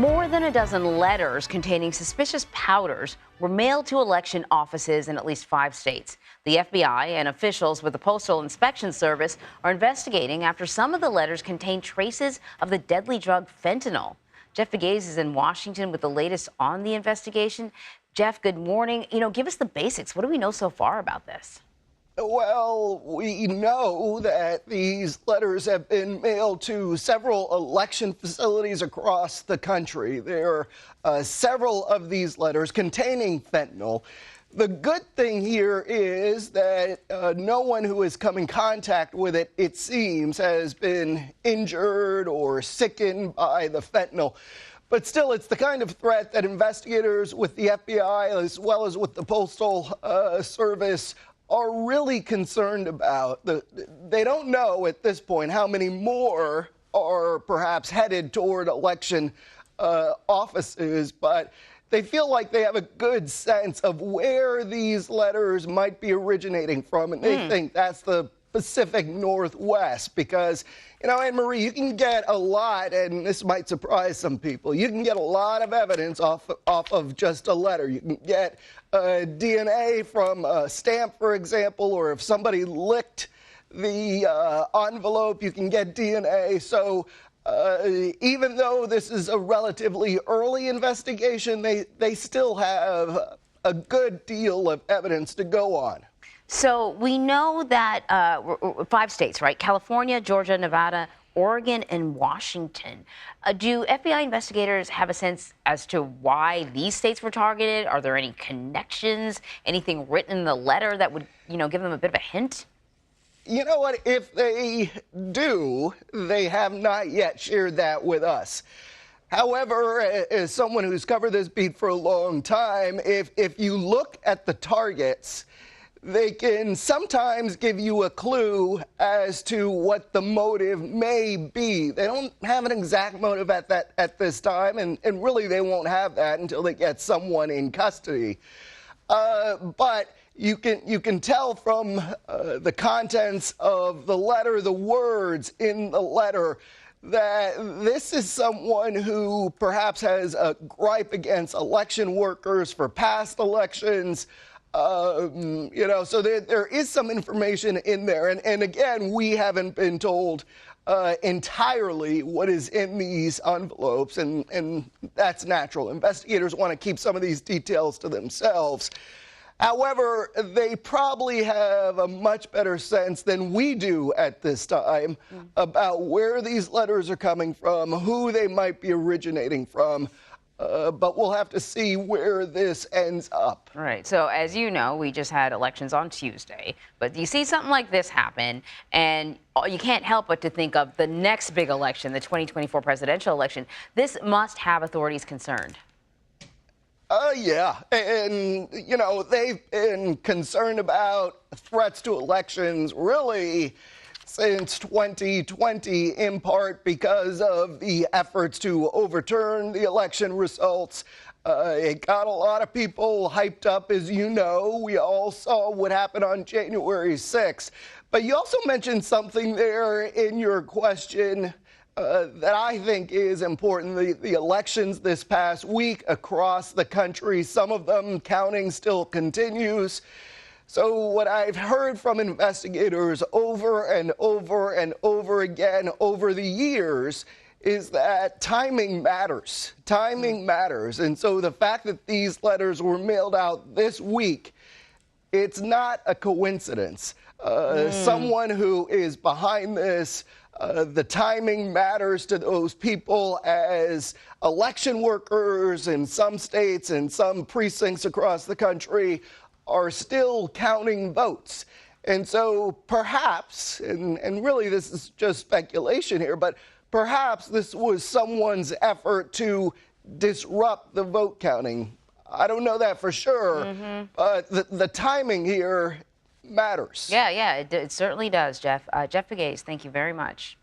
More than a dozen letters containing suspicious powders were mailed to election offices in at least 5 states. The FBI and officials with the Postal Inspection Service are investigating after some of the letters contain traces of the deadly drug fentanyl. Jeff Pegues is in Washington with the latest on the investigation. Jeff, good morning. Give us the basics. What do we know so far about this? Well, we know that these letters have been mailed to several election facilities across the country. There are several of these letters containing fentanyl. The good thing here is that no one who has come in contact with it, it seems, has been injured or sickened by the fentanyl. But still, it's the kind of threat that investigators with the FBI as well as with the Postal Service are really concerned about. They don't know at this point how many more are perhaps headed toward election offices, but they feel like they have a good sense of where these letters might be originating from, and they think that's the Pacific Northwest because, Anne Marie, you can get a lot, and this might surprise some people, you can get a lot of evidence off of just a letter. You can get DNA from a stamp, for example, or if somebody licked the envelope, you can get DNA. So even though this is a relatively early investigation, they still have a good deal of evidence to go on. So we know that 5 states, right? California, Georgia, Nevada, Oregon, and Washington. Do FBI investigators have a sense as to why these states were targeted? Are there any connections? Anything written in the letter that would, give them a bit of a hint? You know what? If they do, they have not yet shared that with us. However, as someone who's covered this beat for a long time, if you look at the targets, they can sometimes give you a clue as to what the motive may be. They don't have an exact motive at this time, and really they won't have that until they get someone in custody. But you can tell from the contents of the letter, the words in the letter, that this is someone who perhaps has a gripe against election workers for past elections. So there is some information in there. And again, we haven't been told entirely what is in these envelopes, and that's natural. Investigators want to keep some of these details to themselves. However, they probably have a much better sense than we do at this time about where these letters are coming from, who they might be originating from. But we'll have to see where this ends up. Right. So as you know, we just had elections on Tuesday. But you see something like this happen, and you can't help but to think of the next big election, the 2024 presidential election. This must have authorities concerned. Yeah. And, they've been concerned about threats to elections really since 2020, in part because of the efforts to overturn the election results. It got a lot of people hyped up, as you know. We all saw what happened on January 6th. But you also mentioned something there in your question that I think is important. The elections this past week across the country, some of them counting still continues. So what I've heard from investigators over and over and over again over the years is that timing matters. Timing matters. And so the fact that these letters were mailed out this week, it's not a coincidence. Someone who is behind this, the timing matters to those people as election workers in some states and some precincts across the country are still counting votes. And so perhaps, and really this is just speculation here, but perhaps this was someone's effort to disrupt the vote counting. I don't know that for sure, but the timing here matters. Yeah, it certainly does, Jeff. Jeff Pegues, thank you very much.